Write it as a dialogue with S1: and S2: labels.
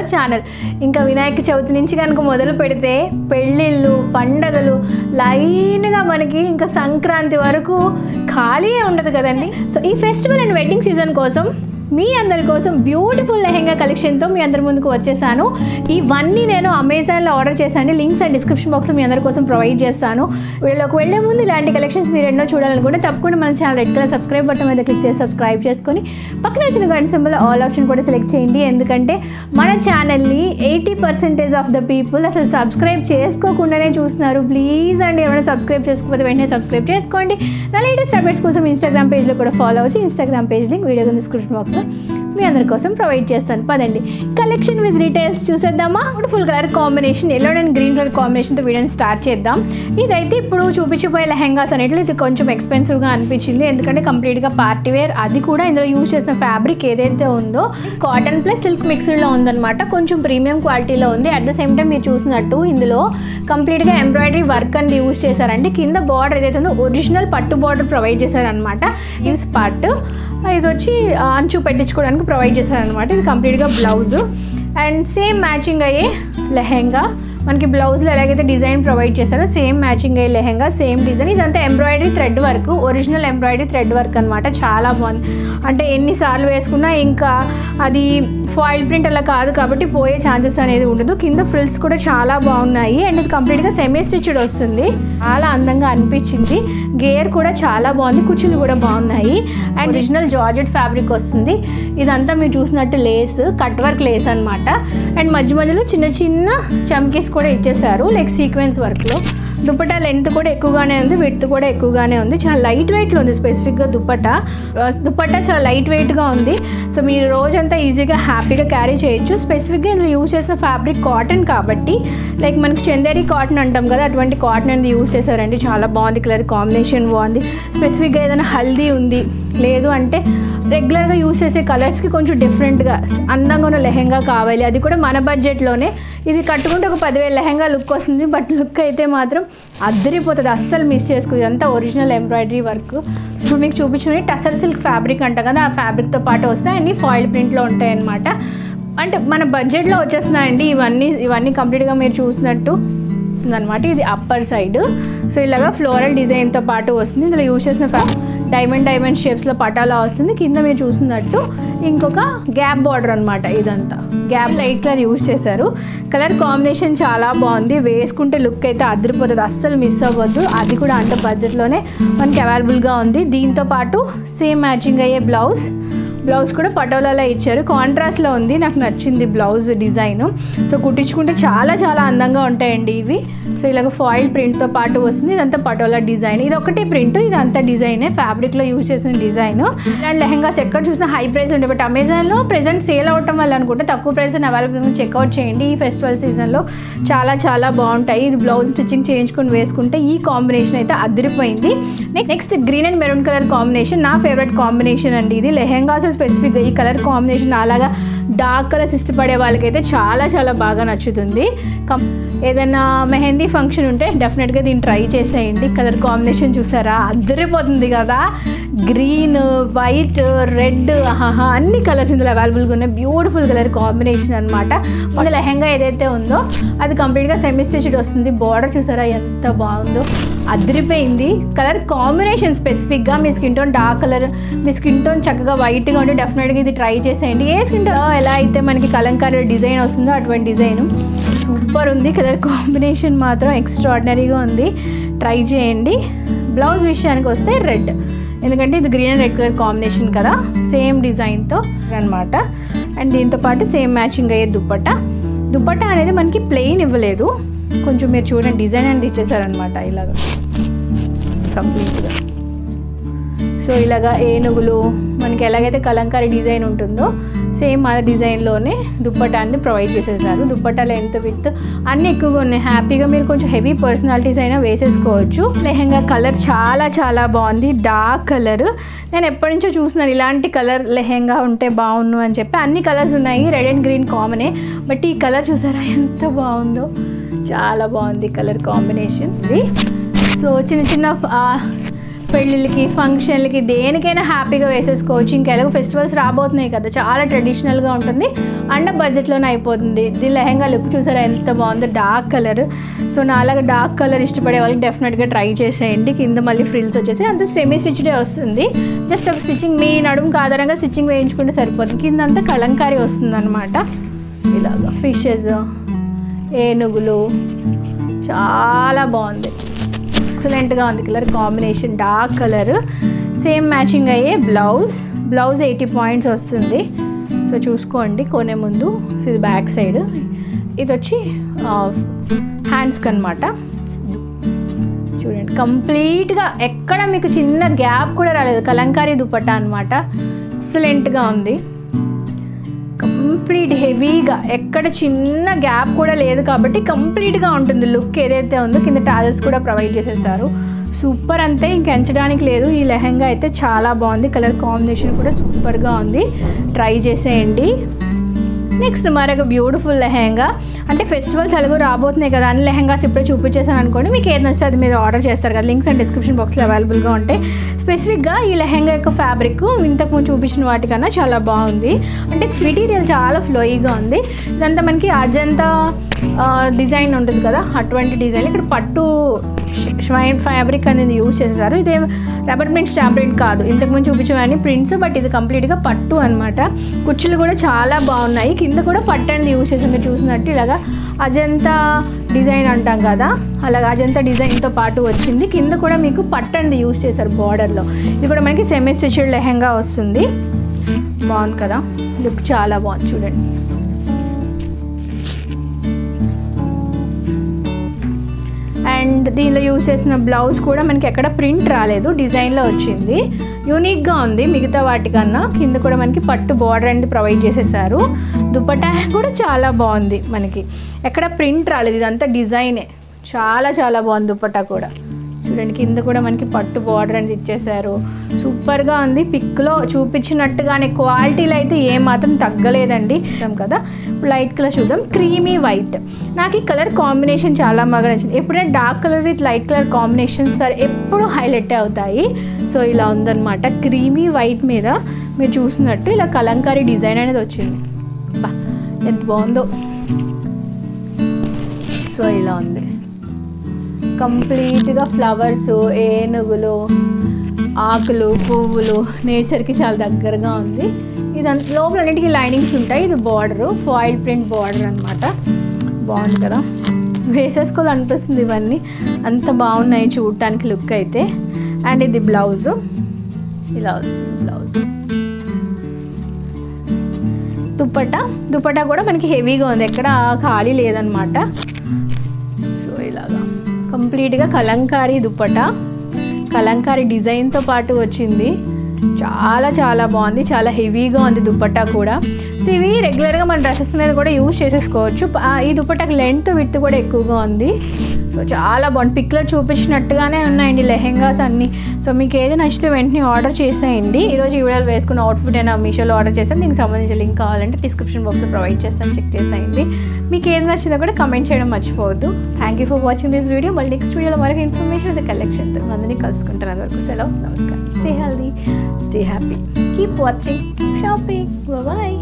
S1: Vloggers channel. ఇంకా వినాయక చవితి నుంచి కనుక మొదలు పెడితే పెళ్ళిళ్ళు, పండగలు లైన్గా మనకి ఇంకా సంక్రాంతి వరకు ఖాళీ ఉండదు కదండి. సో ఈ ఫెస్టివల్ అండ్ వెడ్డింగ్ సీజన్ కోసం మీ అందరి కోసం బ్యూటిఫుల్ లెహెంగా కలెక్షన్తో మీ అందరి ముందుకు వచ్చేసాను. ఇవన్నీ నేను అమెజాన్లో ఆర్డర్ చేశాను. లింక్స్ అండ్ డిస్క్రిప్షన్ బాక్స్లో మీ అందరి కోసం ప్రొవైడ్ చేస్తాను. వీళ్ళకి వెళ్ళే ముందు ఇలాంటి కలెక్షన్స్ మీరు ఎన్నో చూడాలనుకుంటే తప్పకుండా మన channel red colour subscribe button మీద క్లిక్ చేసి సబ్స్క్రైబ్ చేసుకొని పక్కన వచ్చిన గంట సింబల్ ఆల్ ఆప్షన్ కూడా సెలెక్ట్ చేయండి. ఎందుకంటే మన ఛానల్ని 80% ఆఫ్ ద పీపుల్ అసలు సబ్స్క్రైబ్ చేసుకోకుండానే చూస్తున్నారు. ప్లీజ్ అండి, ఎవరైనా సబ్స్క్రైబ్ చేసుకోకపోతే వెంటనే సబ్స్క్రైబ్ చేసుకోండి. నా లేటెస్ట్ అప్డేట్స్ కోసం ఇన్స్టాగ్రామ్ పేజ్లో కూడా ఫాలో అవ్వచ్చు. Instagram page link video description బాక్స్లో మీ అందరి కోసం ప్రొవైడ్ చేస్తాను. పదండి కలెక్షన్ విత్ డీటెయిల్స్ చూసేద్దామా. Full colour combination, yellow and green colour కాంబినేషన్తో వీడియోని స్టార్ట్ చేద్దాం. ఇదైతే ఇప్పుడు చూపించిపోయే లెహెంగాస్ అనేట్లు ఇది కొంచెం ఎక్స్పెన్సివ్గా అనిపించింది. ఎందుకంటే కంప్లీట్గా పార్టీ వేర్, అది కూడా ఇందులో యూజ్ చేసిన ఫ్యాబ్రిక్ ఏదైతే ఉందో కాటన్ ప్లస్ సిల్క్ మిక్స్డ్లో ఉందన్నమాట. కొంచెం ప్రీమియం క్వాలిటీలో ఉంది. అట్ ద సేమ్ టైం మీరు చూసినట్టు ఇందులో కంప్లీట్గా ఎంబ్రాయిడరీ వర్క్ అనేది యూజ్ చేశారండి. కింద బార్డర్ ఏదైతే ఉందో ఒరిజినల్ పట్టు బార్డర్ ప్రొవైడ్ చేశారనమాట. యూస్ పార్ట్ ఇది వచ్చి అంచు పెట్టించుకోవడానికి ప్రొవైడ్ చేశారనమాట. ఇది కంప్లీట్గా బ్లౌజు అండ్ సేమ్ మ్యాచింగ్ అయ్యే లెహెంగా. మనకి బ్లౌజ్లో ఎలాగైతే డిజైన్ ప్రొవైడ్ చేశారో సేమ్ మ్యాచింగ్ అయ్యే లెహెంగా, సేమ్ డిజైన్. ఇదంతా embroidery thread work, original embroidery thread work అనమాట. చాలా బాగుంది. అంటే ఎన్నిసార్లు వేసుకున్నా ఇంకా అది ఫాయిల్ ప్రింట్ అలా కాదు కాబట్టి పోయే ఛాన్సెస్ అనేది ఉండదు. కింద ఫ్రిల్స్ కూడా చాలా బాగున్నాయి అండ్ ఇది కంప్లీట్గా సెమీ స్టిచ్డ్ వస్తుంది. చాలా అందంగా అనిపించింది. గేర్ కూడా చాలా బాగుంది, కుర్చీలు కూడా బాగున్నాయి అండ్ ఒరిజినల్ జార్జెట్ ఫ్యాబ్రిక్ వస్తుంది. ఇదంతా మీరు చూసినట్టు లేస్, కట్ వర్క్ లేస్ అనమాట. అండ్ మధ్య మధ్యలో చిన్న చిన్న చమ్కీస్ కూడా ఇచ్చేసారు లైక్ సీక్వెన్స్ వర్క్లో. దుపట్టా లెంత్ కూడా ఎక్కువగానే ఉంది, విడ్త్ కూడా ఎక్కువగానే ఉంది. చాలా లైట్ వెయిట్లో ఉంది. స్పెసిఫిక్గా దుపట్టా చాలా లైట్ వెయిట్గా ఉంది. సో మీరు రోజంతా ఈజీగా హ్యాపీగా క్యారీ చేయొచ్చు. స్పెసిఫిక్గా ఇందులో యూజ్ చేసిన ఫ్యాబ్రిక్ కాటన్ కాబట్టి లైక్ మనకి చందేరి కాటన్ అంటాం కదా, అటువంటి కాటన్ అనేది యూజ్ చేశారండి. చాలా బాగుంది. కలర్ కాంబినేషన్ బాగుంది. స్పెసిఫిక్గా ఏదైనా హల్దీ ఉంది, లేదు అంటే రెగ్యులర్గా యూజ్ చేసే కలర్స్కి కొంచెం డిఫరెంట్గా అందంగా ఉన్న లెహెంగా కావాలి, అది కూడా మన బడ్జెట్లోనే. ఇది కట్టుకుంటే ఒక 10,000 లెహెంగా లుక్ వస్తుంది. బట్ లుక్ అయితే మాత్రం అద్దరిపోతుంది, అస్సలు మిస్ చేసుకోదు. ఇదంతా ఒరిజినల్ ఎంబ్రాయిడరీ వర్క్. ఇప్పుడు మీకు చూపించుకుని టసర్ సిల్క్ ఫ్యాబ్రిక్ అంటాం కదా, ఆ ఫ్యాబ్రిక్తో పాటు వస్తాయి. అన్నీ ఫాయిల్ ప్రింట్లో ఉంటాయి అన్నమాట. అంటే మన బడ్జెట్లో వచ్చేస్తున్నాయండి ఇవన్నీ కంప్లీట్గా మీరు చూసినట్టు అనమాట. ఇది అప్పర్ సైడ్. సో ఇలాగా ఫ్లోరల్ డిజైన్తో పాటు వస్తుంది. ఇందులో యూజ్ చేసిన డైమండ్ షేప్స్లో పటాలా వస్తుంది. కింద మీరు చూసినట్టు ఇంకొక గ్యాప్ బార్డర్ అనమాట. ఇదంతా గ్యాప్ లైట్ కలర్ యూజ్ చేశారు. కలర్ కాంబినేషన్ చాలా బాగుంది. వేసుకుంటే లుక్ అయితే అదిరిపోతుంది, అస్సలు మిస్ అవ్వద్దు. అది కూడా అంత బడ్జెట్లోనే మనకి అవైలబుల్గా ఉంది. దీంతో పాటు సేమ్ మ్యాచింగ్ అయ్యే బ్లౌజ్ కూడా పటోలాలో ఇచ్చారు. కాంట్రాస్ట్లో ఉంది, నాకు నచ్చింది బ్లౌజ్ డిజైన్. సో కుట్టించుకుంటే చాలా చాలా అందంగా ఉంటాయండి ఇవి. సో ఇలాగ ఫాయిల్ ప్రింట్తో పాటు వస్తుంది. ఇదంతా పటోలా డిజైన్. ఇది ఒకటే ప్రింట్, ఇదంతా డిజైనే, ఫ్యాబ్రిక్లో యూజ్ చేసిన డిజైన్. అండ్ లెహెంగాస్ ఎక్కడ చూసినా హై ప్రైస్ ఉంటాయి. బట్ అమెజాన్లో ప్రెజెంట్ సేల్ అవటం వల్ల అనుకుంటే తక్కువ ప్రైస్ అవైలబుల్ చెక్అవుట్ చేయండి. ఈ ఫెస్టివల్ సీజన్లో చాలా చాలా బాగుంటాయి. ఇది బ్లౌజ్ స్టిచ్చింగ్ చేయించుకొని వేసుకుంటే ఈ కాంబినేషన్ అయితే అదిరిపోయింది. Next green and maroon colour combination నా ఫేవరెట్ కాంబినేషన్ అండి. ఇది లెహెంగాస్ స్పెసిఫిక్గా ఈ కలర్ కాంబినేషన్ అలాగా డార్క్ కలర్స్ ఇష్టపడే వాళ్ళకైతే చాలా చాలా బాగా నచ్చుతుంది. ఏదైనా మెహందీ ఫంక్షన్ ఉంటే డెఫినెట్గా దీన్ని ట్రై చేసేయండి. కలర్ కాంబినేషన్ చూసారా, అద్దరిపోతుంది కదా. గ్రీన్, వైట్, రెడ్, అన్ని కలర్స్ ఇందులో అవైలబుల్గా ఉన్నాయి. బ్యూటిఫుల్ కలర్ కాంబినేషన్ అనమాట. మన లెహెంగా ఏదైతే ఉందో అది కంప్లీట్గా సెమీ స్టిచ్డ్ వస్తుంది. బార్డర్ చూసారా ఎంత బాగుందో, అదిరిపోయింది. కలర్ కాంబినేషన్ స్పెసిఫిక్గా మీ స్కిన్ టోన్ డార్క్ కలర్, మీ స్కిన్ టోన్ చక్కగా వైట్గా ఉంటే డెఫినెట్గా ఇది ట్రై చేసేయండి. ఏ స్కిన్ టోన్ ఎలా అయితే మనకి కలంకారీ డిజైన్ వస్తుందో అటువంటి డిజైన్ సూపర్ ఉంది. కలర్ కాంబినేషన్ మాత్రం ఎక్స్ట్రాడినరీగా ఉంది, ట్రై చేయండి. బ్లౌజ్ విషయానికి వస్తే రెడ్, ఎందుకంటే ఇది green and red colour combination కదా, సేమ్ డిజైన్తో అనమాట. అండ్ దీంతో పాటు సేమ్ మ్యాచింగ్ అయ్యే దుపట్టా అనేది మనకి ప్లెయిన్ ఇవ్వలేదు, కొంచెం మీరు చూడండి డిజైన్ అనేది ఇచ్చేసారనమాట ఇలాగా కంప్లీట్గా. సో ఇలాగా ఏనుగులు మనకి ఎలాగైతే కలంకారీ డిజైన్ ఉంటుందో సేమ్ ఆ డిజైన్లోనే దుప్పటాన్ని ప్రొవైడ్ చేసేసారు. దుప్పటా లెంత్ విత్ అన్నీ ఎక్కువగా ఉన్నాయి. హ్యాపీగా మీరు కొంచెం హెవీ పర్సనాలిటీస్ అయినా వేసేసుకోవచ్చు. లెహెంగా కలర్ చాలా చాలా బాగుంది, డార్క్ కలర్. నేను ఎప్పటి నుంచో చూస్తున్నాను ఇలాంటి కలర్ లెహెంగా ఉంటే బాగుండు అని చెప్పి. అన్ని కలర్స్ ఉన్నాయి, రెడ్ అండ్ గ్రీన్ కామనే. బట్ ఈ కలర్ చూసారా ఎంత బాగుందో, చాలా బాగుంది కలర్ కాంబినేషన్ ఇది. సో చిన్న చిన్న పెళ్ళిళ్ళకి, ఫంక్షన్లకి, దేనికైనా హ్యాపీగా వేసేసుకోవచ్చు. ఇంకెలాగో ఫెస్టివల్స్ రాబోతున్నాయి కదా, చాలా ట్రెడిషనల్గా ఉంటుంది అండ్ బడ్జెట్లోనే అయిపోతుంది. దీని లెహంగా లుక్ చూసారా ఎంత బాగుందో, డార్క్ కలర్. సో నాలాగా డార్క్ కలర్ ఇష్టపడే వాళ్ళకి డెఫినెట్గా ట్రై చేసేయండి. కింద మళ్ళీ ఫ్రిల్స్ వచ్చేసి అంత సెమీ స్టిచ్డే వస్తుంది. జస్ట్ ఒక స్టిచ్చింగ్ మీ నడుముకి ఆధారంగా స్టిచ్చింగ్ వేయించుకుంటే సరిపోతుంది. కింద అంతా కలంకారీ వస్తుంది అనమాట. ఇలాగా ఫిషెస్, ఏనుగులు, చాలా బాగుంది, ఎక్సలెంట్గా ఉంది. Colour combination dark colour, same matching అయ్యే బ్లౌజ్ 80 పాయింట్స్ వస్తుంది. సో చూసుకోండి కొనే ముందు. సో ఇది బ్యాక్ సైడ్, ఇది వచ్చి హ్యాండ్స్కి అనమాట. చూడండి కంప్లీట్గా ఎక్కడ మీకు చిన్న గ్యాప్ కూడా రాలేదు. కలంకారీ దుపట్టా అనమాట, ఎక్సలెంట్గా ఉంది. కంప్లీట్ హెవీగా ఎక్కడ చిన్న గ్యాప్ కూడా లేదు కాబట్టి కంప్లీట్గా ఉంటుంది లుక్ ఏదైతే ఉందో. కింద టాజెస్ కూడా ప్రొవైడ్ చేసేసారు. సూపర్, అంతే ఇంకెంచడానికి లేదు. ఈ లెహంగా అయితే చాలా బాగుంది. కలర్ కాంబినేషన్ కూడా సూపర్గా ఉంది, ట్రై చేసేయండి. నెక్స్ట్ మరొక బ్యూటిఫుల్ లెహంగా. అంటే ఫెస్టివల్స్ ఎలాగో రాబోతున్నాయి కదా, అన్ని లెహంగాస్ ఇప్పుడే చూపించేసాను అనుకోండి. మీకు ఏది నచ్చితే అది మీరు ఆర్డర్ చేస్తారు కదా, లింక్స్ అండ్ డిస్క్రిప్షన్ బాక్స్లో అవైలబుల్గా ఉంటాయి. స్పెసిఫిక్గా ఈ లెహంగా యొక్క ఫ్యాబ్రిక్ ఇంతకుముందు చూపించిన వాటికన్నా చాలా బాగుంది. అంటే మెటీరియల్ చాలా ఫ్లోయిగా ఉంది. ఇదంతా మనకి అజంతా డిజైన్ ఉంటుంది కదా, అటువంటి డిజైన్. ఇక్కడ పట్టు షైన్ ఫ్యాబ్రిక్ అనేది యూజ్ చేసేసారు. ఇదే రబ్బర్ ప్రింట్, స్టాంప్ ప్రింట్ కాదు. ఇంతకుముందు చూపించేవన్నీ ప్రింట్స్, బట్ ఇది కంప్లీట్గా పట్టు అనమాట. కుర్చీలు కూడా చాలా బాగున్నాయి. కింద కూడా పట్టు అనేది యూజ్ చేసింది. చూసినట్టు ఇలాగా అజంతా డిజైన్ అంటాం కదా, అలాగా అజంతా డిజైన్తో పాటు వచ్చింది. కింద కూడా మీకు పట్టు అనేది యూజ్ చేశారు బార్డర్లో. ఇది కూడా మనకి సెమీ స్టిచ్డ్ లెహంగా వస్తుంది. బాగుంది కదా, లుక్ చాలా బాగుంది చూడండి. అండ్ దీనిలో యూజ్ చేసిన బ్లౌజ్ కూడా మనకి ఎక్కడ ప్రింట్ రాలేదు, డిజైన్లో వచ్చింది. యూనిక్గా ఉంది మిగతా వాటికన్నా. కింద కూడా మనకి పట్టు బార్డర్ అనేది ప్రొవైడ్ చేసేసారు. దుపట్టా కూడా చాలా బాగుంది, మనకి ఎక్కడ ప్రింట్ రాలేదు, ఇదంతా డిజైనే. చాలా చాలా బాగుంది దుపట్టా కూడా. చూడండి కింద కూడా మనకి పట్టు బార్డర్ అనేది ఇచ్చేసారు. సూపర్గా ఉంది. పిక్లో చూపించినట్టుగానే క్వాలిటీలో అయితే ఏమాత్రం తగ్గలేదండి కదా. ఇప్పుడు లైట్ కలర్ చూద్దాం, క్రీమీ వైట్. నాకు ఈ కలర్ కాంబినేషన్ చాలా బాగా నచ్చింది. ఎప్పుడైనా dark colour with light colour combinations sir ఎప్పుడు హైలైట్ అవుతాయి. సో ఇలా ఉందన్నమాట. క్రీమీ వైట్ మీద మీరు చూసినట్టు ఇలా కలంకారీ డిజైన్ అనేది వచ్చింది. ఎంత బాగుందో. సో ఇలా ఉంది కంప్లీట్గా. ఫ్లవర్స్, ఏనుగులు, ఆకులు, పువ్వులు, నేచర్కి చాలా దగ్గరగా ఉంది. ఇదంతా లోపల అన్నిటికీ లైనింగ్స్ ఉంటాయి. ఇది బార్డరు, ఫాయిల్ ప్రింట్ బార్డర్ అనమాట. బాగుంది కదా, వేసేసుకోవాలనిపిస్తుంది. ఇవన్నీ అంత బాగున్నాయి చూడటానికి లుక్ అయితే. అండ్ ఇది బ్లౌజ్, ఇలా వస్తుంది బ్లౌజ్. దుపట్టా కూడా మనకి హెవీగా ఉంది, ఎక్కడ ఖాళీ లేదనమాట. సో ఇలాగా కంప్లీట్గా కలంకారీ దుపట్టా, కలంకారీ డిజైన్తో పాటు వచ్చింది. చాలా చాలా బాగుంది, చాలా హెవీగా ఉంది దుపట్టా కూడా. సో ఇవి రెగ్యులర్గా మన డ్రెస్సెస్ మీద కూడా యూజ్ చేసేసుకోవచ్చు. ఈ దుపట్టాకి లెంత్ విడ్త్ కూడా ఎక్కువగా ఉంది. సో చాలా బాగుంది. పిక్లో చూపించినట్టుగానే ఉన్నాయండి లెహెంగాస్ అన్నీ. సో మీకు ఏది నచ్చితే వెంటనే ఆర్డర్ చేసేయండి. ఈరోజు ఈ వీడియోలో వేసుకున్న అవుట్ఫిట్ అయినా మీషోలో ఆర్డర్ చేస్తాను. దీనికి సంబంధించిన లింక్ కావాలంటే డిస్క్రిప్షన్ బాక్స్లో ప్రొవైడ్ చేస్తాను, చెక్ చేసేయండి. మీకు ఏది నచ్చిందో కూడా కమెంట్ చేయడం మర్చిపోవద్దు. Thank you for watching this video. మళ్ళీ నెక్స్ట్ వీడియోలో మరొక ఇన్ఫర్మేషన్ విత్ కలెక్షన్తో అందరినీ కలుసుకుంటాను. అంతవరకు సెలవు, నమస్కారం. Stay healthy, stay happy, keep watching, keep shopping. Bye.